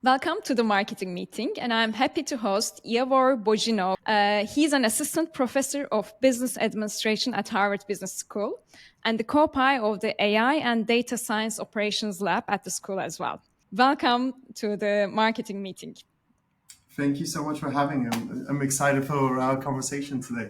Welcome to the marketing meeting, and I'm happy to host Iavor Bojinov. He's an assistant professor of business administration at Harvard Business School and the co-pi of the AI and data science operations lab at the school as well. Welcome to the marketing meeting. Thank you so much for having me. I'm excited for our conversation today.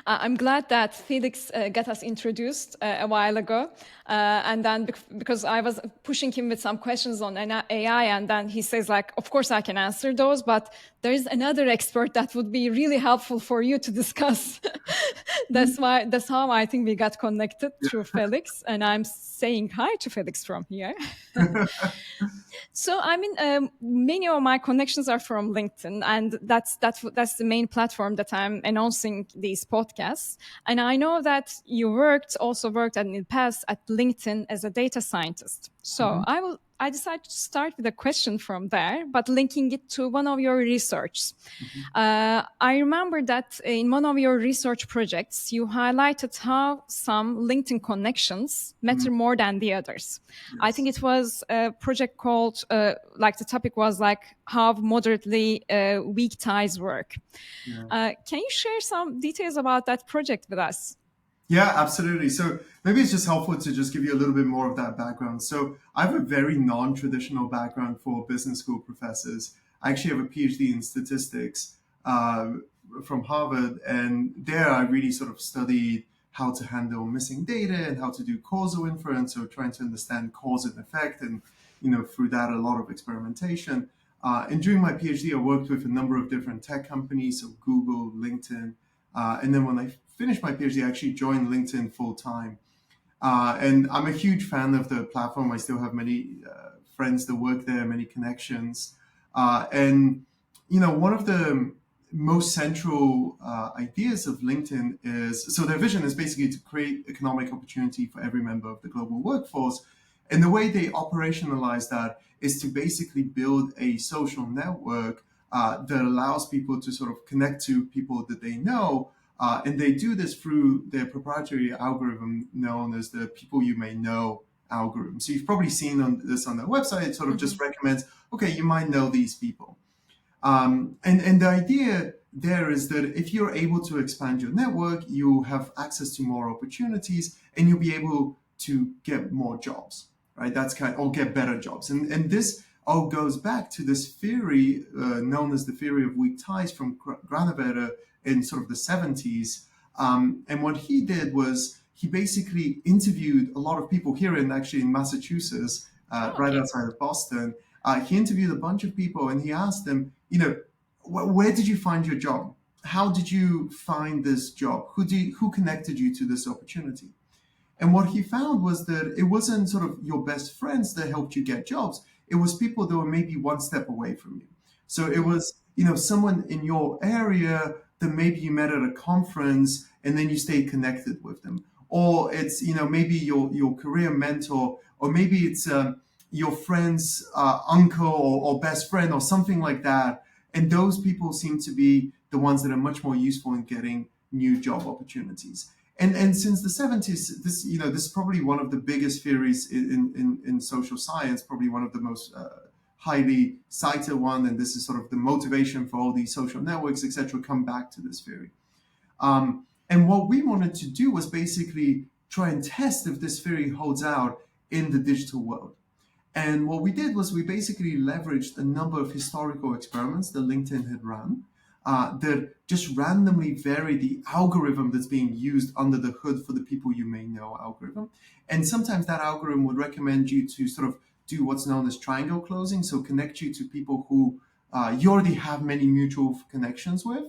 I'm glad that Felix got us introduced a while ago. And then because I was pushing him with some questions on AI, and then he says, like, of course I can answer those, but there is another expert that would be really helpful for you to discuss. That's how I think we got connected through Felix. And I'm saying hi to Felix from here. So, I mean, many of my connections are from LinkedIn, and that's the main platform that I'm announcing these podcasts. And I know that you also worked in the past at LinkedIn as a data scientist. So I decided to start with a question from there, but linking it to one of your research. I remember that in one of your research projects, you highlighted how some LinkedIn connections matter more than the others. Yes. I think it was a project called, like the topic was like how moderately weak ties work. Yeah. Can you share some details about that project with us? Yeah, absolutely. So maybe it's just helpful to just give you a little bit more of that background. So I have a very non-traditional background for business school professors. I actually have a PhD in statistics from Harvard, and there I really sort of studied how to handle missing data and how to do causal inference, so trying to understand cause and effect, and through that a lot of experimentation. And during my PhD, I worked with a number of different tech companies, so Google, LinkedIn, and then when I finished my PhD, I actually joined LinkedIn full time. And I'm a huge fan of the platform. I still have many friends that work there, many connections. And one of the most central ideas of LinkedIn is, so their vision is basically to create economic opportunity for every member of the global workforce. And the way they operationalize that is to basically build a social network that allows people to sort of connect to people that they know. And they do this through their proprietary algorithm known as the People You May Know algorithm. So you've probably seen this on their website. It sort of just recommends, okay, you might know these people. And the idea there is that if you're able to expand your network, you have access to more opportunities and you'll be able to get more jobs, right? Or get better jobs. And this all goes back to this theory known as the theory of weak ties from Granovetter in sort of the 70s. And what he did was he basically interviewed a lot of people here in Massachusetts, right outside of Boston. He interviewed a bunch of people and he asked them, where did you find your job? How did you find this job? Who connected you to this opportunity? And what he found was that it wasn't sort of your best friends that helped you get jobs. It was people that were maybe one step away from you. So it was, someone in your area that maybe you met at a conference and then you stayed connected with them. Or it's, maybe your career mentor, or maybe it's your friend's uncle or best friend or something like that. And those people seem to be the ones that are much more useful in getting new job opportunities. And since the 70s, this is probably one of the biggest theories in social science, probably one of the most highly cited one, and this is sort of the motivation for all these social networks, etc., come back to this theory. And what we wanted to do was basically try and test if this theory holds out in the digital world. And what we did was we basically leveraged a number of historical experiments that LinkedIn had run that just randomly vary the algorithm that's being used under the hood for the People You May Know algorithm. And sometimes that algorithm would recommend you to sort of do what's known as triangle closing, so connect you to people who you already have many mutual connections with.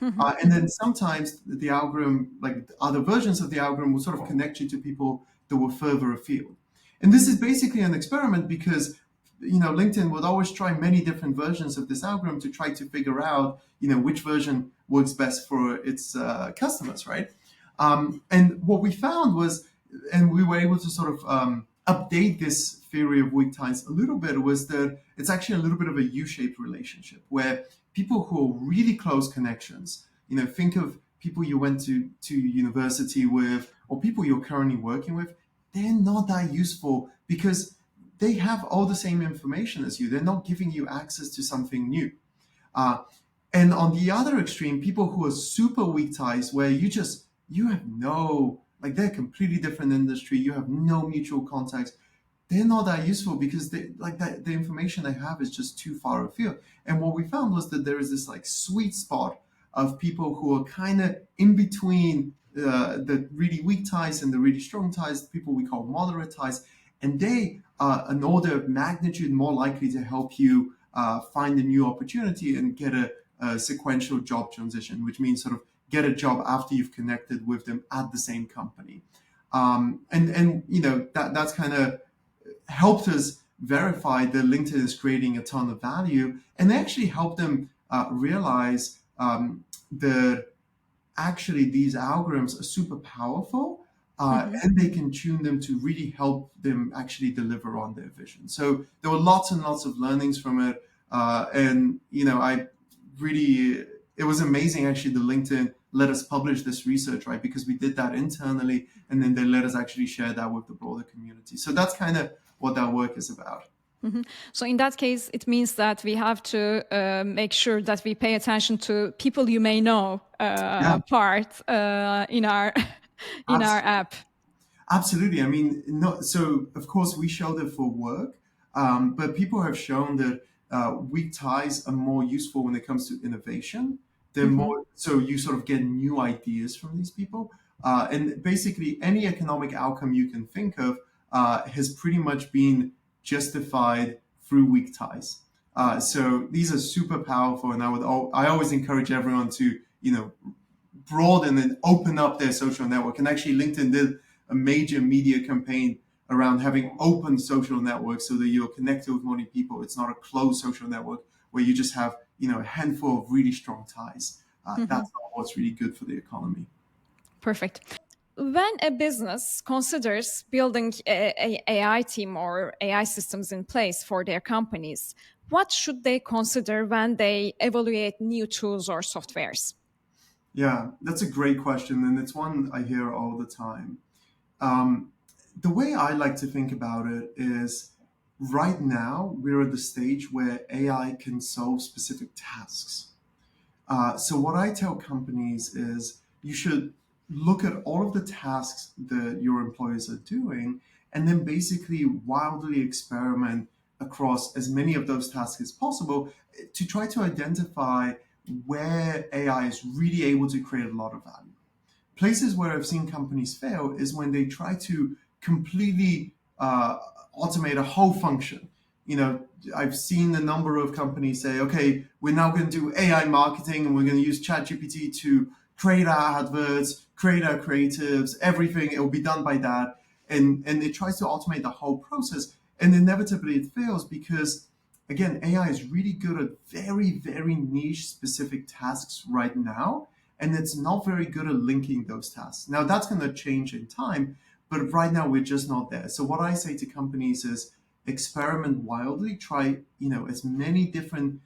And then sometimes the algorithm, like other versions of the algorithm, will sort of connect you to people that were further afield. And this is basically an experiment because LinkedIn would always try many different versions of this algorithm to try to figure out which version works best for its customers, right? And what we found was, and we were able to sort of update this theory of weak ties a little bit, was that it's actually a little bit of a U-shaped relationship where people who are really close connections, think of people you went to university with or people you're currently working with, they're not that useful because they have all the same information as you. They're not giving you access to something new. And on the other extreme, people who are super weak ties, where you have no, like they're a completely different industry, you have no mutual contacts, they're not that useful because the information they have is just too far afield. And what we found was that there is this like sweet spot of people who are kind of in between the really weak ties and the really strong ties, people we call moderate ties, and they are an order of magnitude more likely to help you find a new opportunity and get a sequential job transition, which means sort of get a job after you've connected with them at the same company. And you know, that's kind of helped us verify that LinkedIn is creating a ton of value, and they actually helped them realize that actually these algorithms are super powerful, and they can tune them to really help them actually deliver on their vision. So there were lots and lots of learnings from it, and you know, it was amazing actually that LinkedIn let us publish this research, right? Because we did that internally, and then they let us actually share that with the broader community. So that's kind of what that work is about. So in that case, it means that we have to make sure that we pay attention to people you may know part in our our app. Absolutely. I mean, so of course we showed it for work, but people have shown that weak ties are more useful when it comes to innovation. They're more, so you sort of get new ideas from these people. And basically any economic outcome you can think of has pretty much been justified through weak ties. So these are super powerful, and I always encourage everyone to, you know, broaden and open up their social network. And actually LinkedIn did a major media campaign around having open social networks so that you're connected with many people. It's not a closed social network where you just have, you know, a handful of really strong ties. That's not what's really good for the economy. Perfect. When a business considers building a AI team or AI systems in place for their companies, what should they consider when they evaluate new tools or softwares? Yeah, that's a great question, and it's one I hear all the time. The way I like to think about it is right now we're at the stage where AI can solve specific tasks. So what I tell companies is you should look at all of the tasks that your employees are doing and then basically wildly experiment across as many of those tasks as possible to try to identify where AI is really able to create a lot of value. Places where I've seen companies fail is when they try to completely automate a whole function. You know, I've seen a number of companies say, okay, we're now going to do AI marketing and we're going to use ChatGPT to create our adverts, create our creatives, everything. It will be done by that. And it tries to automate the whole process. And inevitably it fails because, again, AI is really good at very, very niche specific tasks right now. And it's not very good at linking those tasks. Now, that's going to change in time, but right now we're just not there. So what I say to companies is experiment wildly, try, you know, as many different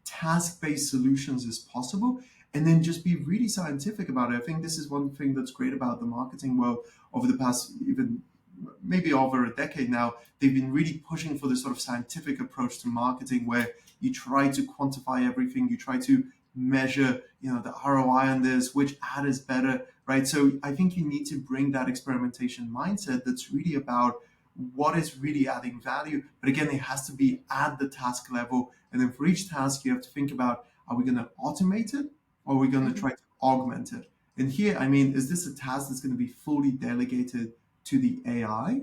task-based solutions as possible, and then just be really scientific about it. I think this is one thing that's great about the marketing world over the past, even maybe over a decade now. They've been really pushing for this sort of scientific approach to marketing where you try to quantify everything, you try to measure, you know, the ROI on this, which ad is better, right? So I think you need to bring that experimentation mindset that's really about what is really adding value. But again, it has to be at the task level. And then for each task, you have to think about, are we going to automate it or are we going to try to augment it? And here, I mean, is this a task that's going to be fully delegated to the AI?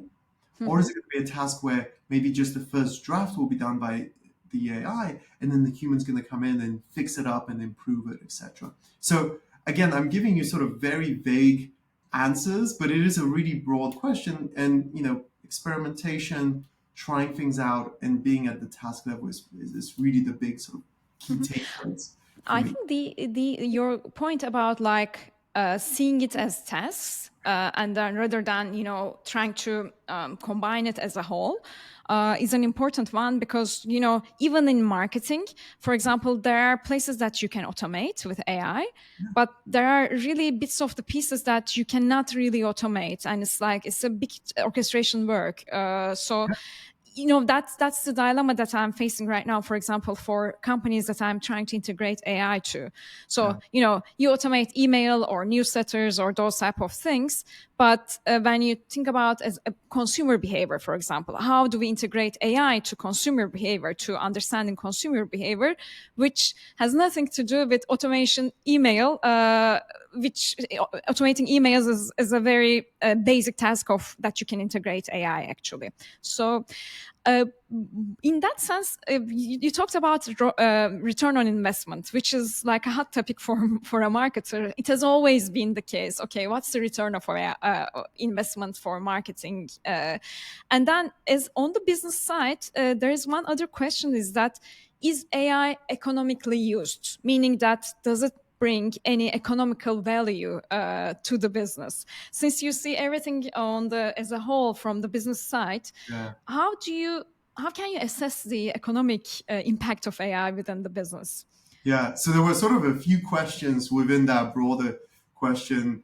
Or is it going to be a task where maybe just the first draft will be done by the AI, and then the human's going to come in and fix it up and improve it, etc. So again, I'm giving you sort of very vague answers, but it is a really broad question. And you know, experimentation, trying things out, and being at the task level is really the big sort of key takeaways. I think the your point about like seeing it as tasks and then rather than, you know, trying to combine it as a whole, is an important one because, even in marketing, for example, there are places that you can automate with AI, but there are really bits of the pieces that you cannot really automate. And it's a big orchestration work. So that's the dilemma that I'm facing right now, for example, for companies that I'm trying to integrate AI to. So you automate email or newsletters or those type of things, but when you think about as a consumer behavior, for example, how do we integrate AI to consumer behavior, to understanding consumer behavior, which has nothing to do with automation email, which automating emails is a very basic task of that you can integrate AI actually. So in that sense, you talked about return on investment, which is like a hot topic for a marketer. It has always been the case. Okay, what's the return of investment for marketing? And then, as on the business side, there is one other question: is that is AI economically used? Meaning that does it bring any economical value to the business? Since you see everything as a whole from the business side, how can you assess the economic impact of AI within the business? Yeah, so there were sort of a few questions within that broader question.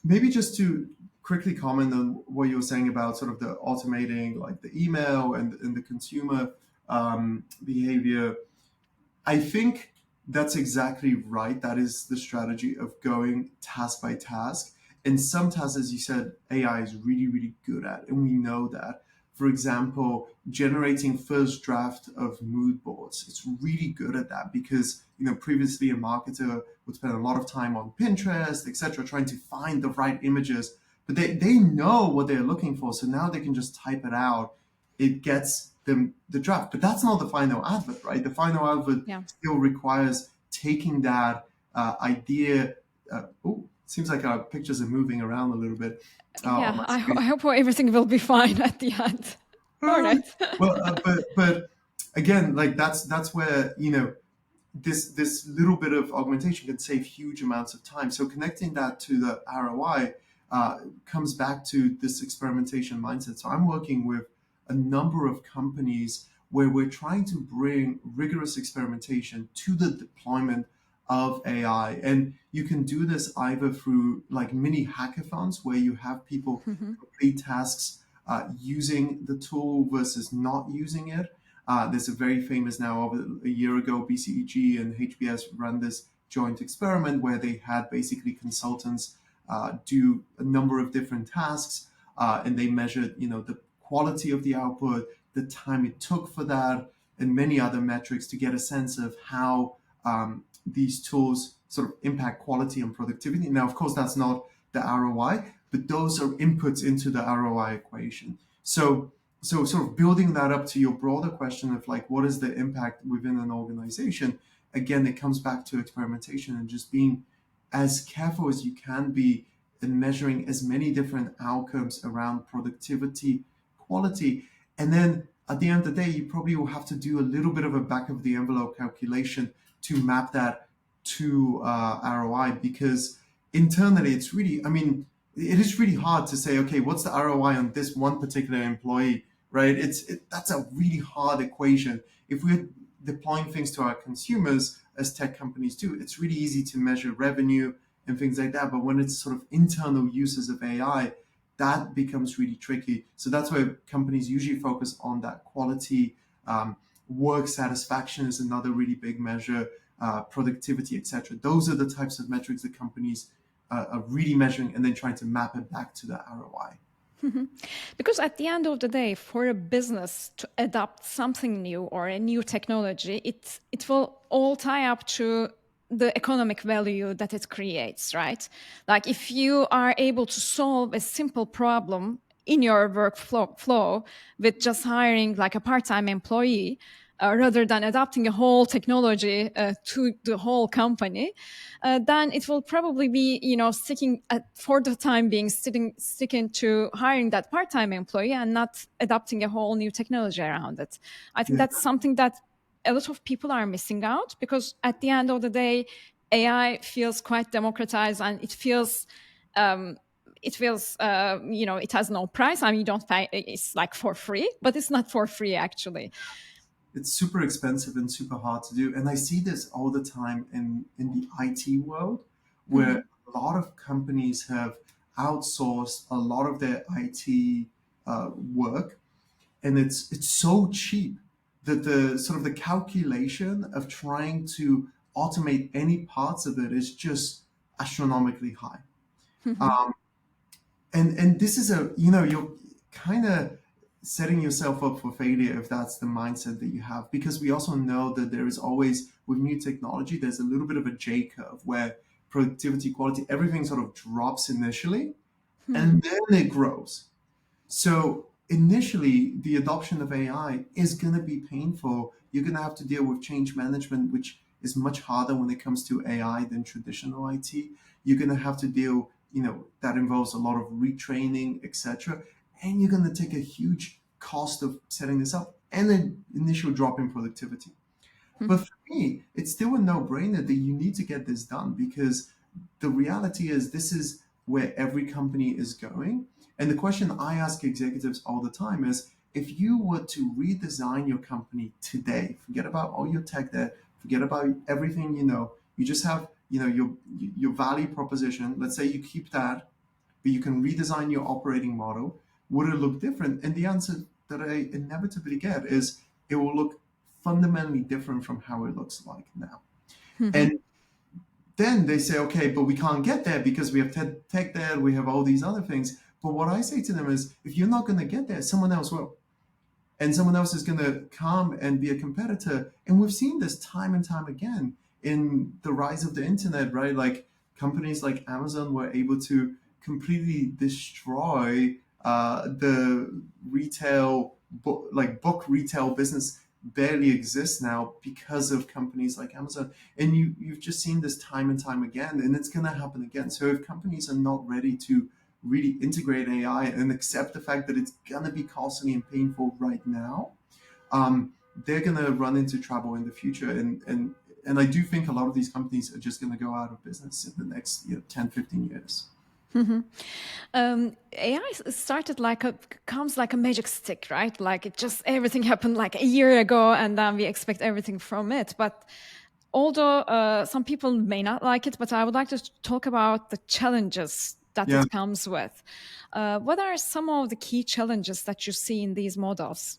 Maybe just to quickly comment on what you were saying about sort of the automating, like the email and the consumer behavior. I think that's exactly right. That is the strategy of going task by task. And some tasks, as you said, AI is really, really good at, and we know that. For example, generating first draft of mood boards. It's really good at that because, previously a marketer would spend a lot of time on Pinterest, etc., trying to find the right images, but they know what they're looking for. So now they can just type it out. It gets them the draft, but that's not the final advert, right? The final advert still requires taking that idea. Seems like our pictures are moving around a little bit. I hope everything will be fine at the end. All right. Well, but again, like that's where this little bit of augmentation can save huge amounts of time. So connecting that to the ROI comes back to this experimentation mindset. So I'm working with a number of companies where we're trying to bring rigorous experimentation to the deployment of AI. And you can do this either through like mini hackathons where you have people complete tasks using the tool versus not using it. There's a very famous now, over a year ago, BCEG and HBS ran this joint experiment where they had basically consultants do a number of different tasks and they measured, the quality of the output, the time it took for that, and many other metrics to get a sense of how these tools sort of impact quality and productivity. Now, of course, that's not the ROI, but those are inputs into the ROI equation. So sort of building that up to your broader question of like, what is the impact within an organization? Again, it comes back to experimentation and just being as careful as you can be in measuring as many different outcomes around productivity, quality. And then at the end of the day, you probably will have to do a little bit of a back of the envelope calculation to map that to ROI, because internally it's really, it is really hard to say, okay, what's the ROI on this one particular employee, right? That's a really hard equation. If we're deploying things to our consumers, as tech companies do, it's really easy to measure revenue and things like that. But when it's sort of internal uses of AI, that becomes really tricky. So that's why companies usually focus on that quality. Work satisfaction is another really big measure, productivity, etc. Those are the types of metrics that companies are really measuring and then trying to map it back to the ROI. Because at the end of the day, for a business to adopt something new or a new technology, it will all tie up to the economic value that it creates, right? Like if you are able to solve a simple problem in your workflow with just hiring like a part-time employee, rather than adopting a whole technology to the whole company, then it will probably be, sticking for the time being, sticking to hiring that part-time employee and not adopting a whole new technology around it. I think that's something that a lot of people are missing out, because at the end of the day, AI feels quite democratized and it feels it feels, it has no price. I mean, you don't pay, it's like for free, but it's not for free actually. It's super expensive and super hard to do. And I see this all the time in the IT world, where a lot of companies have outsourced a lot of their IT work, and it's so cheap that the sort of the calculation of trying to automate any parts of it is just astronomically high. Um, and this is you're kind of setting yourself up for failure if that's the mindset that you have, because we also know that there is always, with new technology, there's a little bit of a J curve where productivity, quality, everything sort of drops initially and then it grows. So initially, the adoption of AI is going to be painful. You're going to have to deal with change management, which is much harder when it comes to AI than traditional IT. You're going to have to deal, that involves a lot of retraining, etc. And you're going to take a huge cost of setting this up and an initial drop in productivity. But for me, it's still a no-brainer that you need to get this done, because the reality is this is where every company is going. And the question I ask executives all the time is, if you were to redesign your company today, forget about all your tech debt, forget about everything you just have, your value proposition. Let's say you keep that, but you can redesign your operating model. Would it look different? And the answer that I inevitably get is it will look fundamentally different from how it looks like now. And then they say, okay, but we can't get there because we have tech debt, we have all these other things. But what I say to them is, if you're not going to get there, someone else will. And someone else is going to come and be a competitor. And we've seen this time and time again in the rise of the internet, right? Like companies like Amazon were able to completely destroy the retail book retail business barely exists now because of companies like Amazon. And you've just seen this time and time again, and it's going to happen again. So if companies are not ready to really integrate AI and accept the fact that it's going to be costly and painful right now, they're going to run into trouble in the future. And I do think a lot of these companies are just going to go out of business in the next 10, 15 years. AI started comes like a magic stick, right? Like it just, everything happened like a year ago and then we expect everything from it. But although some people may not like it, but I would like to talk about the challenges that it comes with. What are some of the key challenges that you see in these models?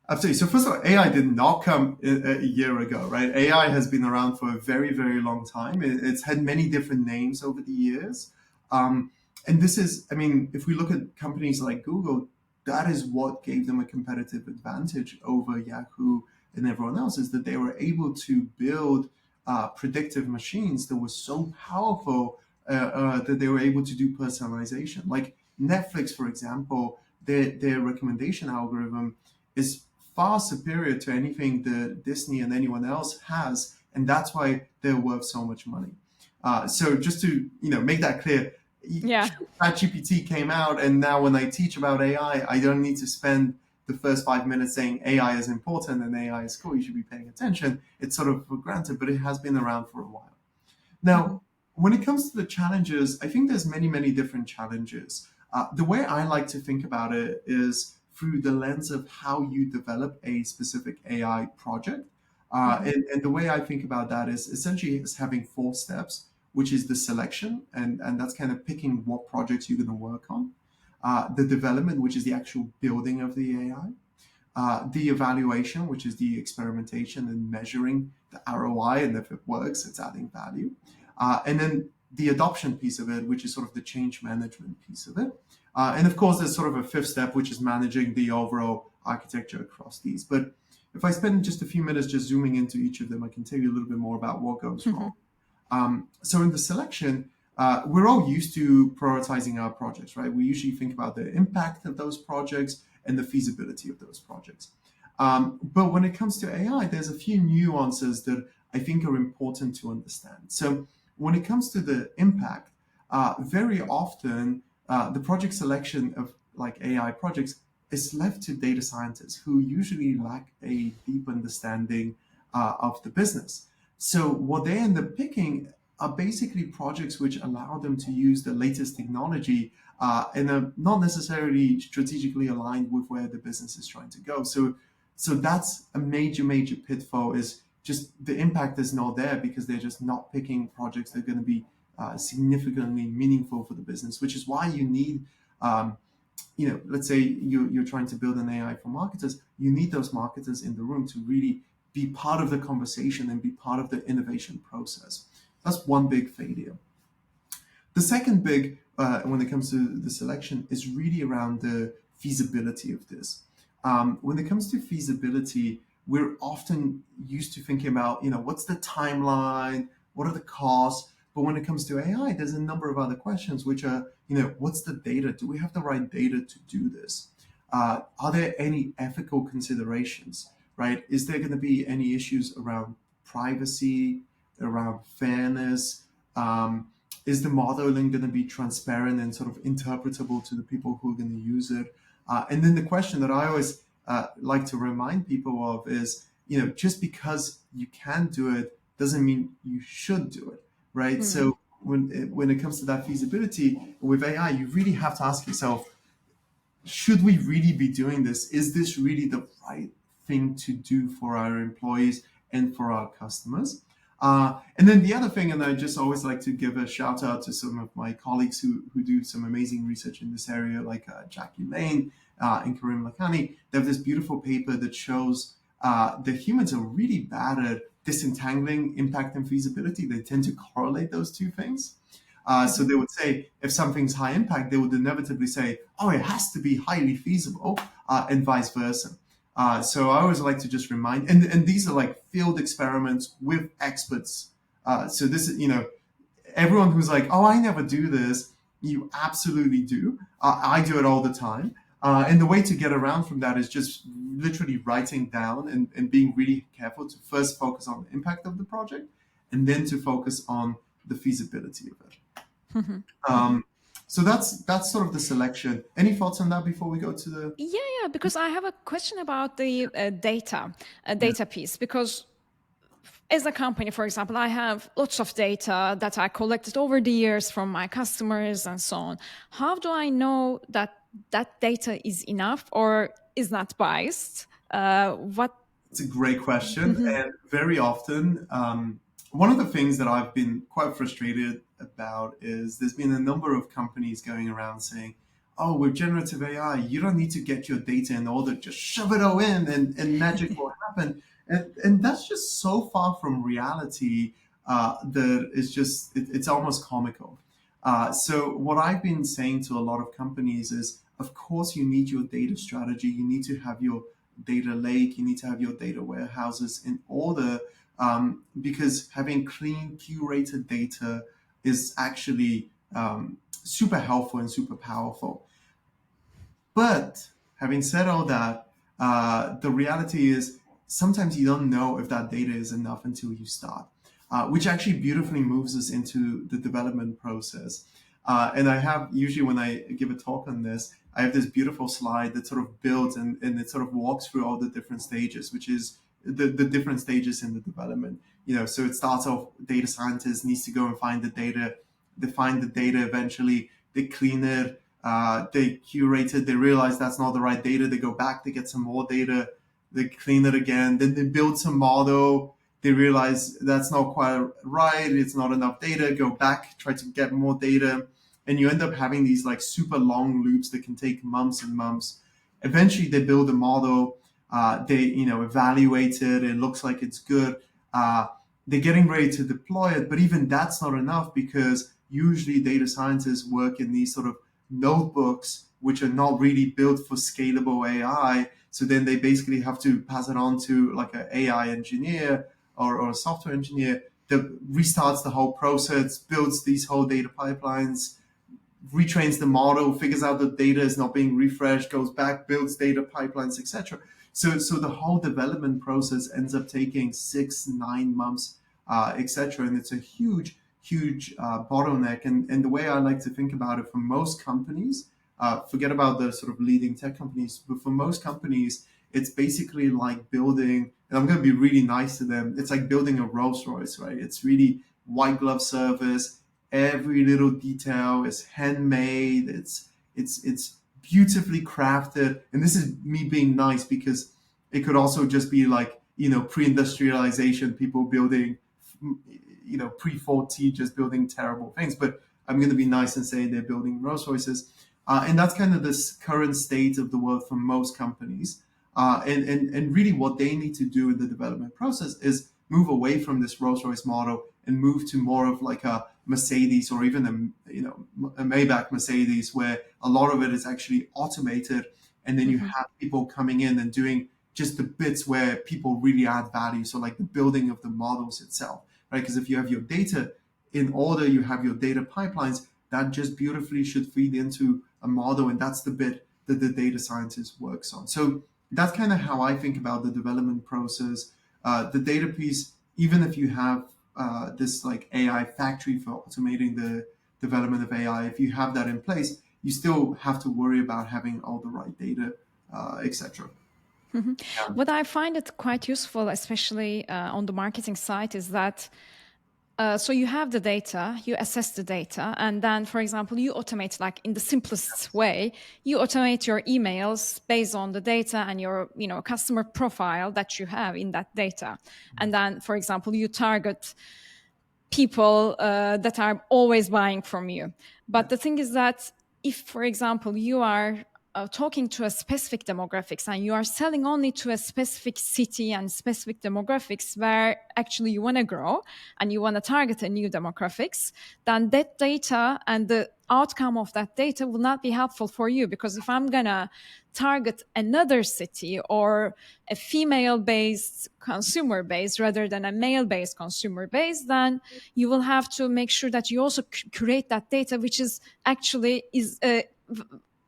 Absolutely. So first of all, AI did not come a year ago, right? AI has been around for a very, very long time. It's had many different names over the years. And this is, I mean, if we look at companies like Google, that is what gave them a competitive advantage over Yahoo and everyone else, is that they were able to build predictive machines that were so powerful that they were able to do personalization. Like Netflix, for example, their recommendation algorithm is far superior to anything that Disney and anyone else has, and that's why they're worth so much money. So just to make that clear, ChatGPT came out, and now when I teach about AI, I don't need to spend the first 5 minutes saying AI is important and AI is cool, you should be paying attention. It's sort of for granted, but it has been around for a while. Now, when it comes to the challenges, I think there's many, many different challenges. The way I like to think about it is through the lens of how you develop a specific AI project. And the way I think about that is essentially is having 4 steps, which is the selection, and that's kind of picking what projects you're going to work on. The development, which is the actual building of the AI. The evaluation, which is the experimentation and measuring the ROI, and if it works, it's adding value. And then the adoption piece of it, which is sort of the change management piece of it. And of course, there's sort of a 5th step, which is managing the overall architecture across these. But if I spend just a few minutes just zooming into each of them, I can tell you a little bit more about what goes wrong. So in the selection, we're all used to prioritizing our projects, right? We usually think about the impact of those projects and the feasibility of those projects. But when it comes to AI, there's a few nuances that I think are important to understand. So when it comes to the impact, very often the project selection of like AI projects is left to data scientists who usually lack a deep understanding of the business. So what they end up picking are basically projects which allow them to use the latest technology and are not necessarily strategically aligned with where the business is trying to go. So that's a major pitfall, is just the impact is not there because they're just not picking projects that are going to be significantly meaningful for the business, which is why you need, let's say you're trying to build an AI for marketers, you need those marketers in the room to really be part of the conversation and be part of the innovation process. That's one big failure. The second big, when it comes to the selection, is really around the feasibility of this. When it comes to feasibility, we're often used to thinking about, what's the timeline, what are the costs? But when it comes to AI, there's a number of other questions, which are, what's the data? Do we have the right data to do this? Are there any ethical considerations, right? Is there going to be any issues around privacy, around fairness? Is the modeling going to be transparent and sort of interpretable to the people who are going to use it? And then the question that I always like to remind people of is, just because you can do it doesn't mean you should do it, right? So when it comes to that feasibility with AI, you really have to ask yourself, should we really be doing this? Is this really the right thing to do for our employees and for our customers? And then the other thing, and I just always like to give a shout out to some of my colleagues who do some amazing research in this area, like Jackie Lane and Karim Lakhani. They have this beautiful paper that shows that humans are really bad at disentangling impact and feasibility. They tend to correlate those two things. So they would say, if something's high impact, they would inevitably say, oh, it has to be highly feasible, and vice versa. So I always like to just remind, and these are like field experiments with experts. So this is, everyone who's like, oh, I never do this, you absolutely do. I do it all the time. And the way to get around from that is just literally writing down and being really careful to first focus on the impact of the project and then to focus on the feasibility of it. So that's sort of the selection. Any thoughts on that before we go to the... Yeah, because I have a question about the data piece, because as a company, for example, I have lots of data that I collected over the years from my customers and so on. How do I know that that data is enough or is not biased? It's a great question. And very often, one of the things that I've been quite frustrated about is there's been a number of companies going around saying, oh, with generative AI, you don't need to get your data in order, just shove it all in and magic will happen. And that's just so far from reality that it's almost comical. So what I've been saying to a lot of companies is, of course, you need your data strategy. You need to have your data lake. You need to have your data warehouses in order, because having clean, curated data is actually super helpful and super powerful. But having said all that, the reality is sometimes you don't know if that data is enough until you start, which actually beautifully moves us into the development process. And I have, usually when I give a talk on this, I have this beautiful slide that sort of builds and it sort of walks through all the different stages, which is the different stages in the development. So it starts off, data scientist needs to go and find the data. They find the data eventually, they clean it, they curate it, they realize that's not the right data, they go back, they get some more data, they clean it again, then they build some model, they realize that's not quite right, it's not enough data, go back, try to get more data, and you end up having these like super long loops that can take months and months. Eventually they build a model, they evaluate it, it looks like it's good, they're getting ready to deploy it, but even that's not enough because usually data scientists work in these sort of notebooks which are not really built for scalable AI. So then they basically have to pass it on to like an AI engineer or a software engineer that restarts the whole process, builds these whole data pipelines, retrains the model, figures out the data is not being refreshed, goes back, builds data pipelines, etc. So the whole development process ends up taking 6-9 months, etc. And it's a huge bottleneck. And the way I like to think about it, for most companies, forget about the sort of leading tech companies, but for most companies, it's basically like building, and I'm going to be really nice to them, it's like building a Rolls Royce, right? It's really white glove service. Every little detail is handmade. It's beautifully crafted. And this is me being nice, because it could also just be like, pre-industrialization, people building, pre-4T, just building terrible things. But I'm going to be nice and say they're building Rolls Royces. And that's kind of this current state of the world for most companies. And really what they need to do in the development process is move away from this Rolls Royce model and move to more of like a Mercedes, or even a Maybach Mercedes, where a lot of it is actually automated. And then you have people coming in and doing just the bits where people really add value. So like the building of the models itself, right? Because if you have your data in order, you have your data pipelines, that just beautifully should feed into a model. And that's the bit that the data scientist works on. So that's kind of how I think about the development process. The data piece, even if you have this like AI factory for automating the development of AI, if you have that in place, you still have to worry about having all the right data, etc. What I find it quite useful, especially on the marketing side, is that so you have the data, you assess the data, and then, for example, you automate, like in the simplest way, you automate your emails based on the data and your, customer profile that you have in that data. And then, for example, you target people that are always buying from you. But the thing is that if, for example, you are talking to a specific demographics and you are selling only to a specific city and specific demographics where actually you want to grow and you want to target a new demographics, then that data and the outcome of that data will not be helpful for you. Because if I'm going to target another city or a female-based consumer base rather than a male-based consumer base, then you will have to make sure that you also create that data, which is actually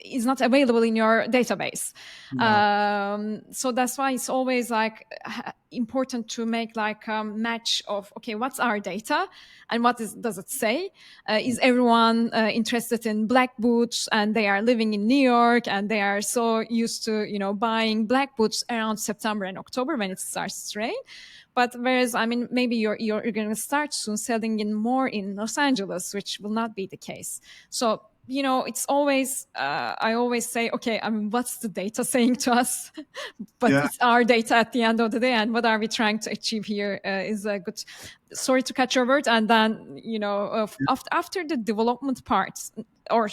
is not available in your database. So that's why it's always like important to make like a match of, okay, what's our data and does it say? Is everyone interested in black boots and they are living in New York and they are so used to, buying black boots around September and October when it starts to rain? But whereas, maybe you're going to start soon selling more in Los Angeles, which will not be the case. So, it's always, I always say, okay, what's the data saying to us? But it's our data at the end of the day. And what are we trying to achieve here is a good, sorry to cut your word. And then, after the development part, or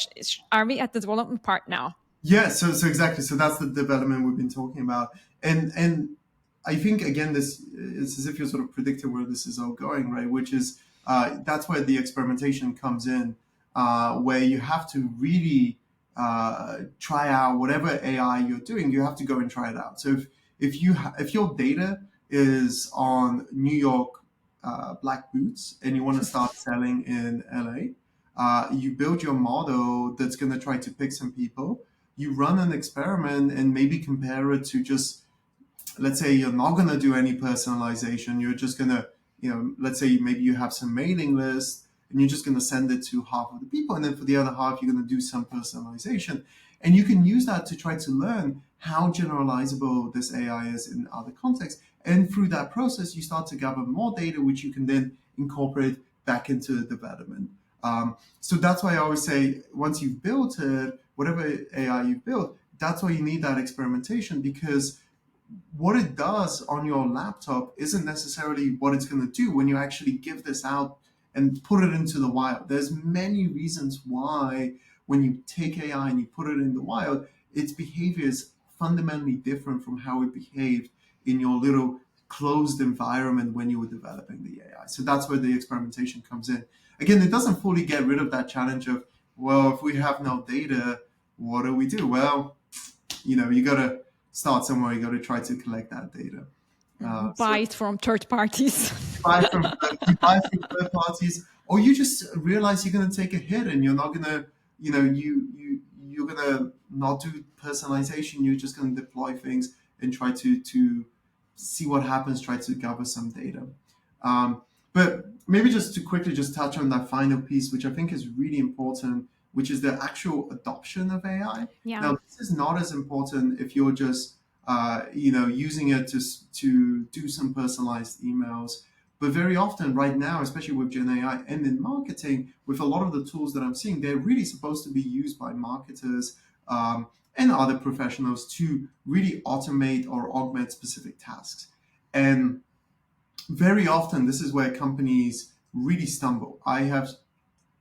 are we at the development part now? Yeah, so exactly. So that's the development we've been talking about. And I think, again, it's as if you're sort of predicting where this is all going, right? Which is, that's where the experimentation comes in. Where you have to really try out whatever AI you're doing. You have to go and try it out. So if your data is on New York black boots and you want to start selling in LA, you build your model that's going to try to pick some people. You run an experiment and maybe compare it to just, let's say you're not going to do any personalization. You're just going to, let's say maybe you have some mailing list, and you're just going to send it to half of the people. And then for the other half, you're going to do some personalization. And you can use that to try to learn how generalizable this AI is in other contexts. And through that process, you start to gather more data, which you can then incorporate back into development. So that's why I always say, once you've built it, whatever AI you've built, that's why you need that experimentation, because what it does on your laptop isn't necessarily what it's going to do when you actually give this out and put it into the wild. There's many reasons why when you take AI and you put it in the wild, its behavior is fundamentally different from how it behaved in your little closed environment when you were developing the AI. So that's where the experimentation comes in. Again, it doesn't fully get rid of that challenge of, well, if we have no data, what do we do? Well, you got to start somewhere. You got to try to collect that data. Buy it from third parties. buy from third parties, or you just realize you're going to take a hit and you're not going to, you're going to not do personalization. You're just going to deploy things and try to see what happens, try to gather some data. But maybe just to quickly just touch on that final piece, which I think is really important, which is the actual adoption of AI. Yeah. Now, this is not as important if you're just using it to do some personalized emails. But very often right now, especially with Gen AI and in marketing, with a lot of the tools that I'm seeing, they're really supposed to be used by marketers and other professionals to really automate or augment specific tasks. And very often, this is where companies really stumble. I've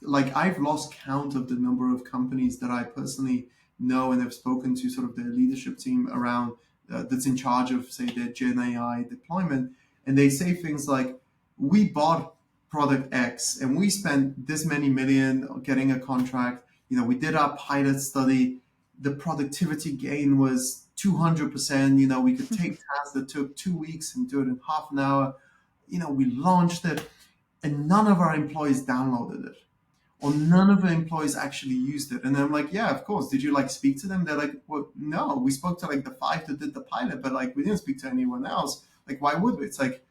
lost count of the number of companies that I personally know and have spoken to sort of their leadership team around that's in charge of, say, their Gen AI deployment. And they say things like, we bought product X and we spent this many million getting a contract. We did our pilot study. The productivity gain was 200%. We could take tasks that took 2 weeks and do it in half an hour. We launched it and none of our employees downloaded it or none of the employees actually used it. And I'm like, yeah, of course. Did you speak to them? They're like, well, no, we spoke to the 5 that did the pilot, but we didn't speak to anyone else. Why would we? It's like,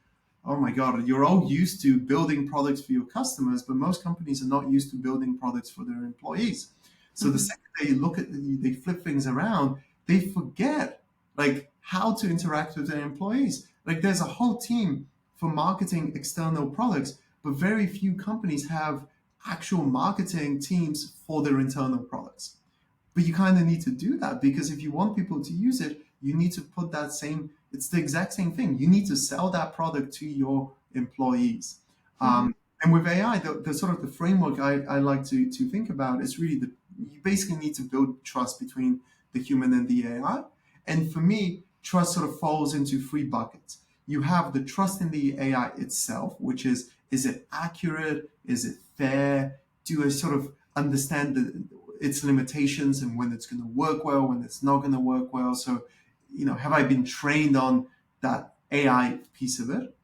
oh my God, you're all used to building products for your customers, but most companies are not used to building products for their employees. So the second they flip things around, they forget how to interact with their employees. There's a whole team for marketing external products, but very few companies have actual marketing teams for their internal products. But you kind of need to do that because if you want people to use it, you need to put it's the exact same thing. You need to sell that product to your employees. And with AI, the sort of the framework I like to think about is really you basically need to build trust between the human and the AI. And for me, trust sort of falls into 3 buckets. You have the trust in the AI itself, which is it accurate? Is it fair? Do I sort of understand its limitations and when it's going to work well, when it's not going to work well? So, have I been trained on that AI piece of it?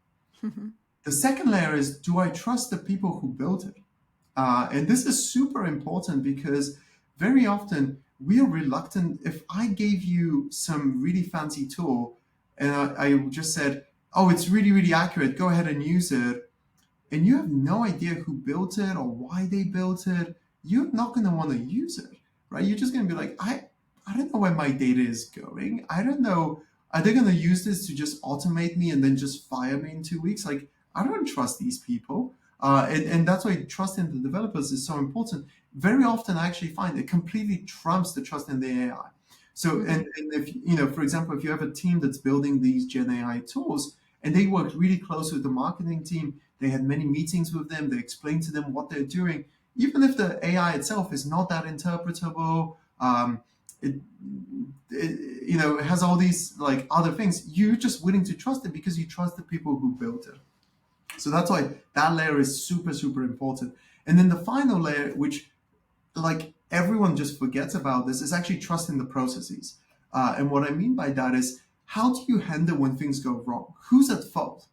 The second layer is, do I trust the people who built it? And this is super important because very often we are reluctant. If I gave you some really fancy tool and I just said, oh, it's really, really accurate, go ahead and use it, and you have no idea who built it or why they built it, you're not going to want to use it, right? You're just going to be like, I don't know where my data is going. I don't know. Are they going to use this to just automate me and then just fire me in 2 weeks? I don't trust these people. And that's why trust in the developers is so important. Very often I actually find it completely trumps the trust in the AI. So, and if, for example, if you have a team that's building these Gen AI tools and they work really close with the marketing team, they had many meetings with them, they explained to them what they're doing, even if the AI itself is not that interpretable, it has all these other things, you're just willing to trust it because you trust the people who built it. So that's why that layer is super, super important. And then the final layer, which everyone just forgets about this, is actually trust in the processes. And what I mean by that is, how do you handle when things go wrong? Who's at fault?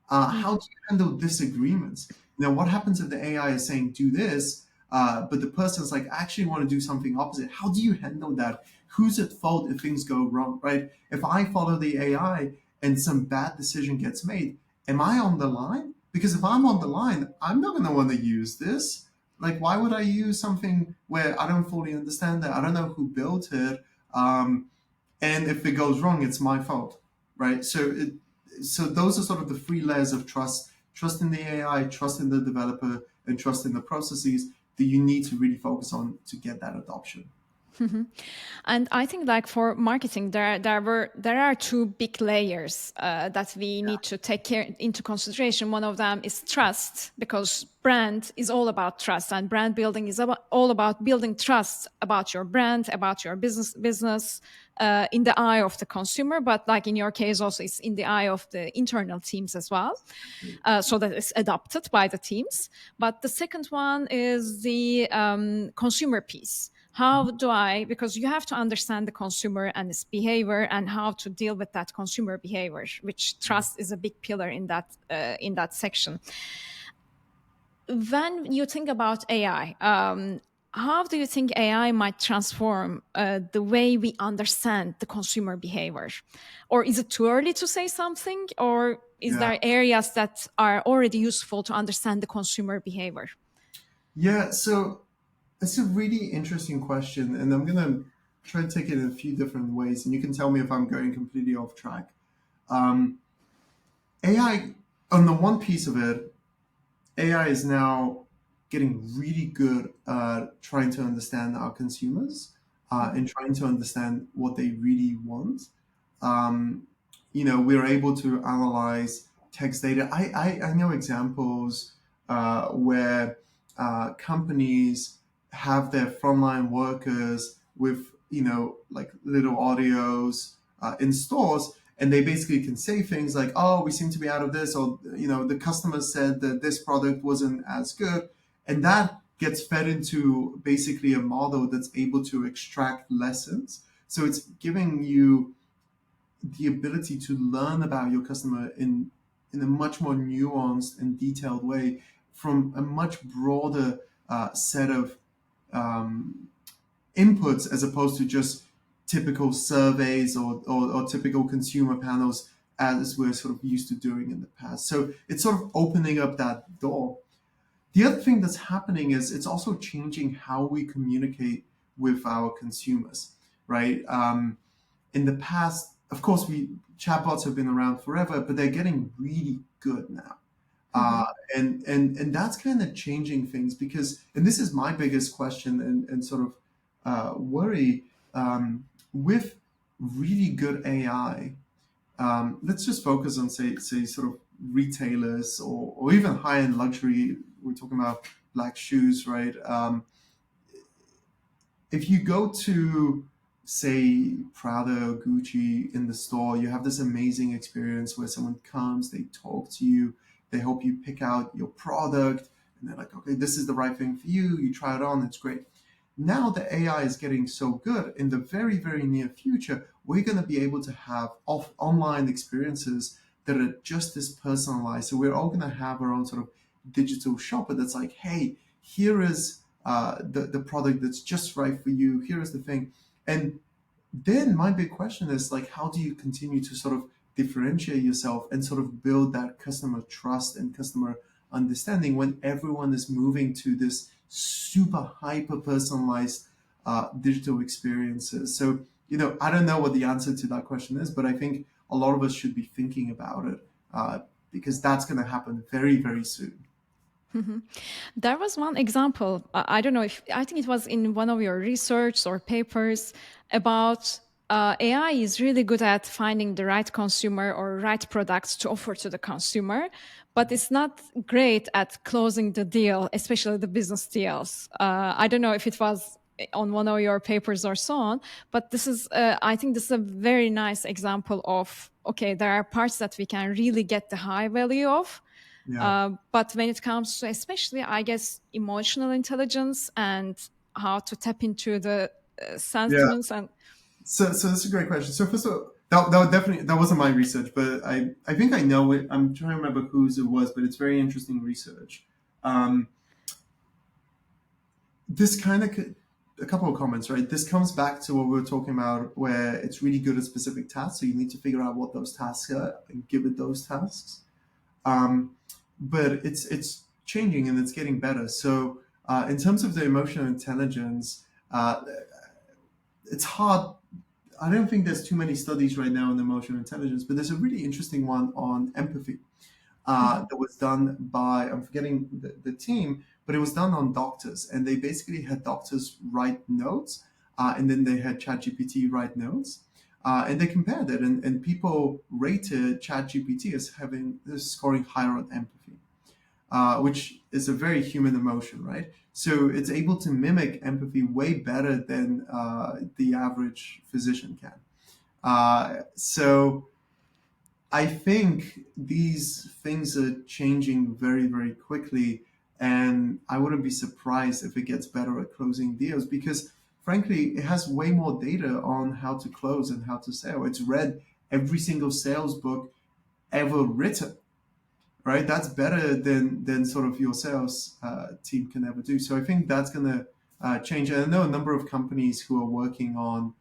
How do you handle disagreements? What happens if the AI is saying do this, but the person's I actually want to do something opposite? How do you handle that? Who's at fault if things go wrong, right? If I follow the AI and some bad decision gets made, am I on the line? Because if I'm on the line, I'm not going to want to use this. Why would I use something where I don't fully understand it? I don't know who built it. And if it goes wrong, it's my fault, right? So those are sort of the 3 layers of trust: trust in the AI, trust in the developer, and trust in the processes that you need to really focus on to get that adoption. And I think for marketing, there are 2 big layers that we need to take into consideration. One of them is trust, because brand is all about trust, and brand building is all about building trust about your brand, about your business in the eye of the consumer, but in your case also it's in the eye of the internal teams as well, so that it's adopted by the teams. But the second one is the consumer piece. How do because you have to understand the consumer and its behavior and how to deal with that consumer behavior, which trust is a big pillar in that section. When you think about AI, how do you think AI might transform the way we understand the consumer behavior? Or is it too early to say something? Or is there areas that are already useful to understand the consumer behavior? Yeah, so it's a really interesting question, and I'm going to try to take it in a few different ways, and you can tell me if I'm going completely off track. AI on the one piece of it, AI is now getting really good at trying to understand our consumers and trying to understand what they really want. Um, we're able to analyze text data. I know examples where companies have their frontline workers with, like little audios in stores, and they basically can say things like, oh, we seem to be out of this, or, the customer said that this product wasn't as good. And that gets fed into basically a model that's able to extract lessons. So it's giving you the ability to learn about your customer in a much more nuanced and detailed way from a much broader set of um, inputs, as opposed to just typical surveys or typical consumer panels as we're sort of used to doing in the past. So it's sort of opening up that door. The other thing that's happening is it's also changing how we communicate with our consumers, right? In the past, of course, chatbots have been around forever, but they're getting really good now. Uh, and that's kind of changing things because, and this is my biggest question and sort of worry, with really good AI. Let's just focus on say sort of retailers or even high end luxury. We're talking about black shoes, right? If you go to, say, Prada or Gucci in the store, you have this amazing experience where someone comes, they talk to you, they help you pick out your product, and they're like, okay, this is the right thing for you. You try it on, it's great. Now the AI is getting so good. In the very, very near future, we're going to be able to have online experiences that are just as personalized. So we're all going to have our own sort of digital shopper that's like, hey, here is the product that's just right for you. Here is the thing. And then my big question is like, how do you continue to sort of differentiate yourself and sort of build that customer trust and customer understanding when everyone is moving to this super hyper personalized digital experiences? So, I don't know what the answer to that question is, but I think a lot of us should be thinking about it because that's going to happen very, very soon. There was one example. I don't know if I think it was in one of your research or papers about AI is really good at finding the right consumer or right products to offer to the consumer, but it's not great at closing the deal, especially the business deals. I don't know if it was on one of your papers or so on, but this is I think this is a very nice example of, okay, there are parts that we can really get the high value of, Yeah. but when it comes to, especially, I guess, emotional intelligence and how to tap into the Yeah. sentiments and. So that's a great question. So first of all, that definitely that wasn't my research, but I think I know it. I'm trying to remember whose it was, but it's very interesting research. Um, this kind of a couple of comments, right? This comes back to what we were talking about, where it's really good at specific tasks. So you need to figure out what those tasks are and give it those tasks. Um, but it's changing and it's getting better. So in terms of the emotional intelligence, it's hard. I don't think there's too many studies right now on emotional intelligence, but there's a really interesting one on empathy that was done by, I'm forgetting the team, but it was done on doctors. And they basically had doctors write notes, and then they had ChatGPT write notes. And they compared it, and people rated ChatGPT as scoring higher on empathy, which is a very human emotion, right? So it's able to mimic empathy way better than the average physician can. So I think these things are changing very, very quickly, and I wouldn't be surprised if it gets better at closing deals because, frankly, it has way more data on how to close and how to sell. It's read every single sales book ever written, right? That's better than sort of your sales team can ever do. So I think that's going to change. And I know a number of companies who are working on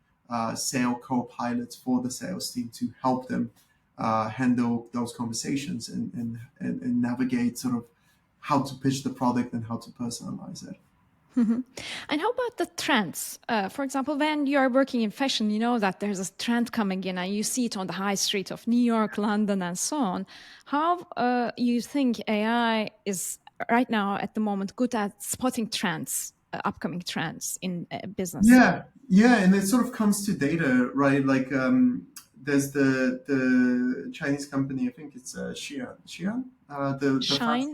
sale co-pilots for the sales team to help them handle those conversations and navigate sort of how to pitch the product and how to personalize it. And how about the trends? For example, when you are working in fashion, you know that there's a trend coming in and you see it on the high street of New York, London, and so on. How you think AI is right now at the moment good at spotting trends, upcoming trends in business? Yeah, and it sort of comes to data, right? Like there's the Chinese company, I think it's Xi'an, the fast Shine?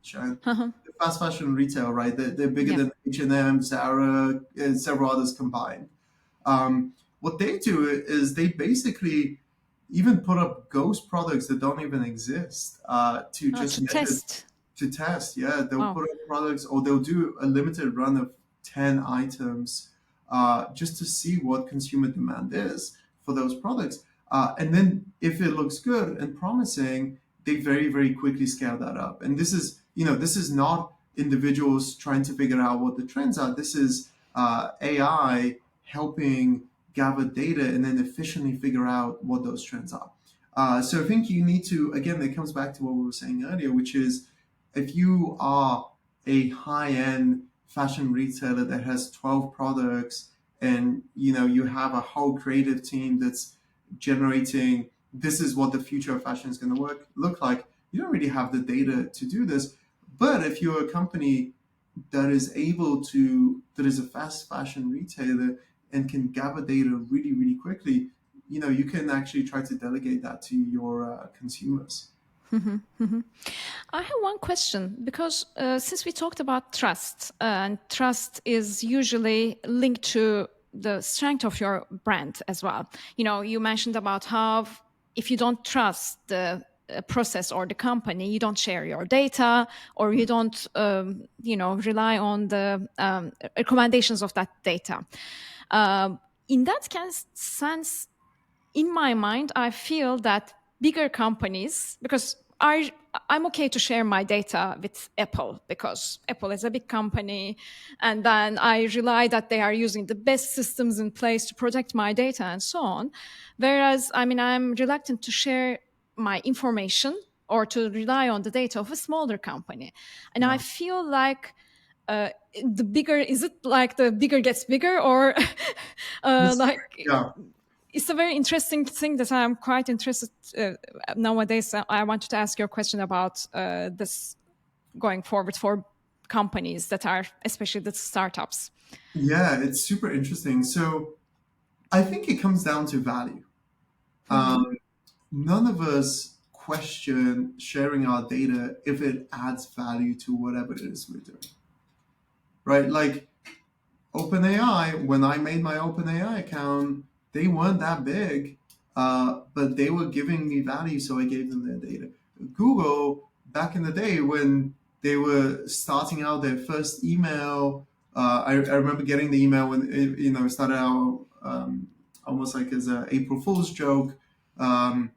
Shine, the fast fashion retail, right? They're bigger Yeah. than H&M, Zara, and several others combined. What they do is they basically even put up ghost products that don't even exist to just To measure test. to test. Yeah, they'll Wow. put up products or they'll do a limited run of 10 items just to see what consumer demand is for those products. And then if it looks good and promising, they very, very quickly scale that up. And this is not individuals trying to figure out what the trends are. This is AI helping gather data and then efficiently figure out what those trends are. So I think you need to, again, it comes back to what we were saying earlier, which is if you are a high-end fashion retailer that has 12 products and you have a whole creative team that's generating this is what the future of fashion is going to look like, you don't really have the data to do this. But if you're a company that is a fast fashion retailer and can gather data really, really quickly, you can actually try to delegate that to your consumers. I have one question because since we talked about trust, and trust is usually linked to the strength of your brand as well. You mentioned about how if you don't trust the process or the company, you don't share your data or you don't, rely on the recommendations of that data. In that sense, in my mind, I feel that bigger companies, because I'm okay to share my data with Apple because Apple is a big company, and then I rely that they are using the best systems in place to protect my data and so on. Whereas, I'm reluctant to share my information or to rely on the data of a smaller company, and I Yeah. feel like the bigger is it like the bigger gets bigger or This, like yeah. it's a very interesting thing that I'm quite interested nowadays. I wanted to ask you a question about this going forward for companies that are, especially the startups. Yeah, it's super interesting. So I think it comes down to value. Um, None of us question sharing our data if it adds value to whatever it is we're doing, right? Like OpenAI, when I made my OpenAI account, they weren't that big, but they were giving me value, so I gave them their data. Google, back in the day when they were starting out their first email, I remember getting the email when it started out almost like as a April Fool's joke. Um,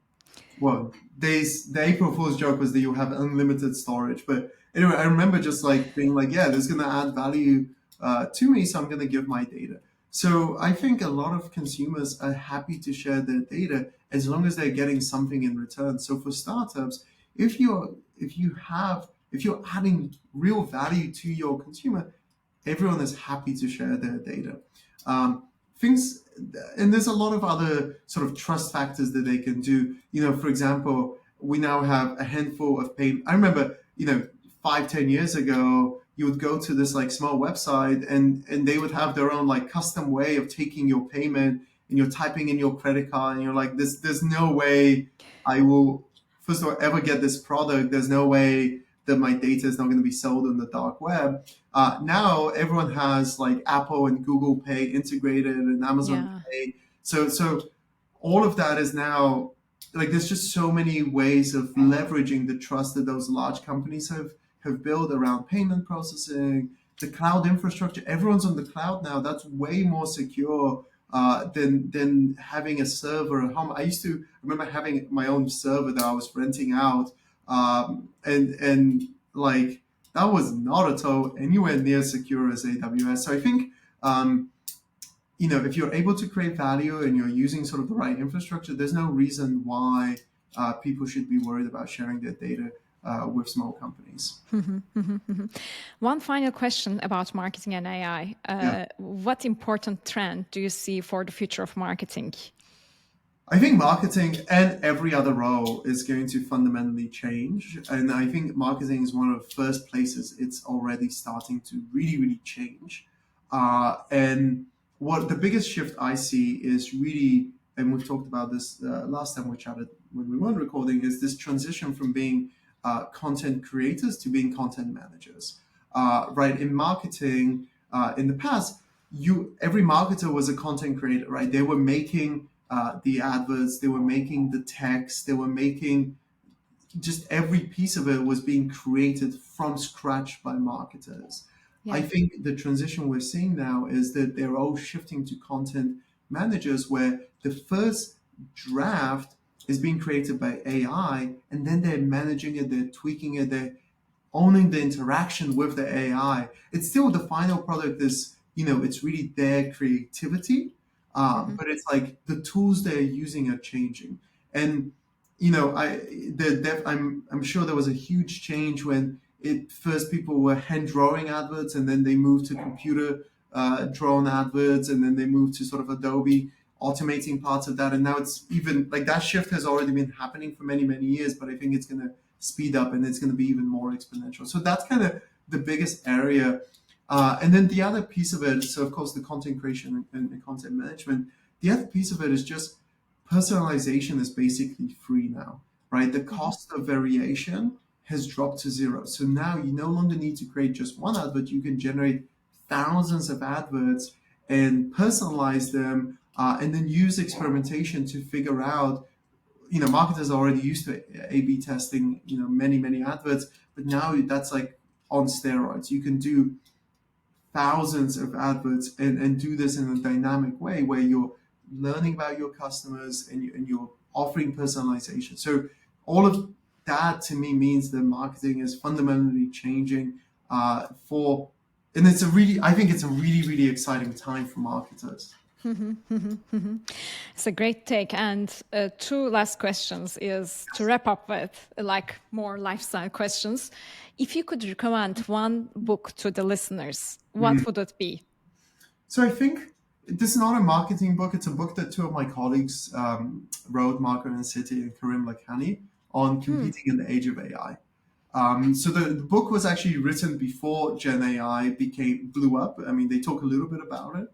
well, the April Fool's joke was that you have unlimited storage. But anyway, I remember just like being like, yeah, this is going to add value to me, so I'm going to give my data. So I think a lot of consumers are happy to share their data as long as they're getting something in return. So for startups, if you're adding real value to your consumer, everyone is happy to share their data. Um, things, and there's a lot of other sort of trust factors that they can do. For example, we now have a handful of pay. I remember, 5, 10 years ago, you would go to this like small website and they would have their own like custom way of taking your payment and you're typing in your credit card and you're like, there's no way I will, first of all, ever get this product. There's no way that my data is not going to be sold on the dark web. Now everyone has like Apple and Google Pay integrated and Amazon Yeah. Pay. So all of that is now like there's just so many ways of leveraging the trust that those large companies have built around payment processing, the cloud infrastructure. Everyone's on the cloud now. That's way more secure than having a server at home. I remember having my own server that I was renting out, and like that was not at all anywhere near secure as AWS. So I think if you're able to create value and you're using sort of the right infrastructure, there's no reason why people should be worried about sharing their data. with small companies. One final question about marketing and AI. What important trend do you see for the future of marketing? I think marketing and every other role is going to fundamentally change. And I think marketing is one of the first places it's already starting to really, really change. And what the biggest shift I see is really, and we've talked about this last time we chatted when we weren't recording, is this transition from being content creators to being content managers. Right? In marketing, in the past, every marketer was a content creator, right? They were making the adverts, they were making the text, they were making just every piece of it was being created from scratch by marketers. I think the transition we're seeing now is that they're all shifting to content managers where the first draft is being created by AI and then they're managing it, they're tweaking it, they're owning the interaction with the AI. It's still the final product is, it's really their creativity. But it's like the tools they're using are changing, and I'm sure there was a huge change when first people were hand drawing adverts, and then they moved to computer drawn adverts, and then they moved to sort of Adobe automating parts of that, and now it's even like that shift has already been happening for many years, but I think it's going to speed up and it's going to be even more exponential. So that's kind of the biggest area. And then the other piece of it, so of course the content creation and content management, the other piece of it is just personalization is basically free now, right? The cost of variation has dropped to zero. So now you no longer need to create just one advert. You can generate thousands of adverts and personalize them, and then use experimentation to figure out, marketers are already used to A/B testing, many adverts, but now that's like on steroids. You can do thousands of adverts and do this in a dynamic way where you're learning about your customers and you're offering personalization. So all of that to me means that marketing is fundamentally changing and I think it's a really exciting time for marketers. It's a great take. And two last questions is to wrap up with like more lifestyle questions. If you could recommend one book to the listeners, what would it be? So I think this is not a marketing book. It's a book that two of my colleagues wrote, Iansiti and Karim Lakhani, on competing in the age of AI. So the book was actually written before Gen AI blew up. I mean, they talk a little bit about it.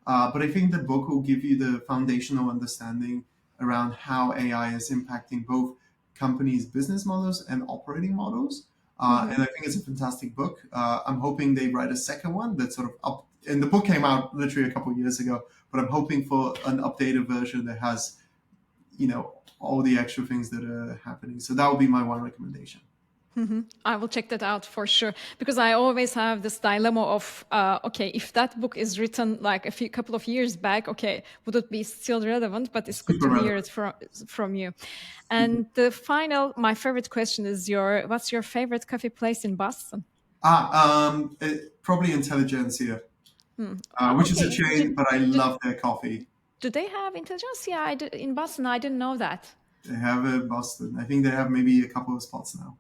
But I think the book will give you the foundational understanding around how AI is impacting both companies' business models and operating models. And I think it's a fantastic book. I'm hoping they write a second one that's sort of up. And the book came out literally a couple of years ago, but I'm hoping for an updated version that has, all the extra things that are happening. So that would be my one recommendation. I will check that out for sure, because I always have this dilemma of, okay, if that book is written like a couple of years back, okay, would it be still relevant? But it's good to hear it from you. And my favorite question is what's your favorite coffee place in Boston? Probably Intelligentsia, which is a chain, but I love their coffee. Do they have Intelligentsia in Boston? I didn't know that. They have it in Boston. I think they have maybe a couple of spots now.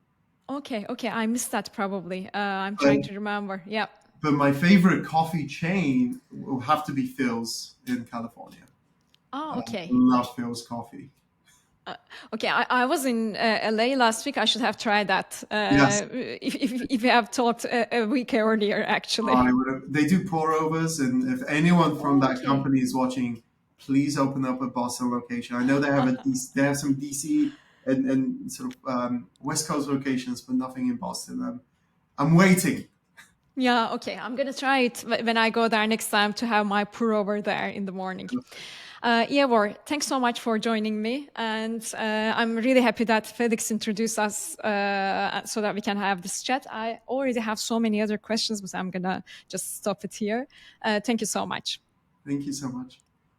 Okay, I missed that probably. I'm trying to remember. Yeah. But my favorite coffee chain will have to be Phil's in California. Oh, okay. I love Phil's coffee. Okay, I was in LA last week. I should have tried that. Yes. If you have talked a week earlier, actually. They do pour overs, and if anyone from that company is watching, please open up a Boston location. I know they have some DC and sort of West Coast locations, but nothing in Boston. I'm waiting. Yeah, okay. I'm going to try it when I go there next time to have my pour over there in the morning. Iavor, thanks so much for joining me. And I'm really happy that Felix introduced us so that we can have this chat. I already have so many other questions, but I'm going to just stop it here. Thank you so much. Thank you so much.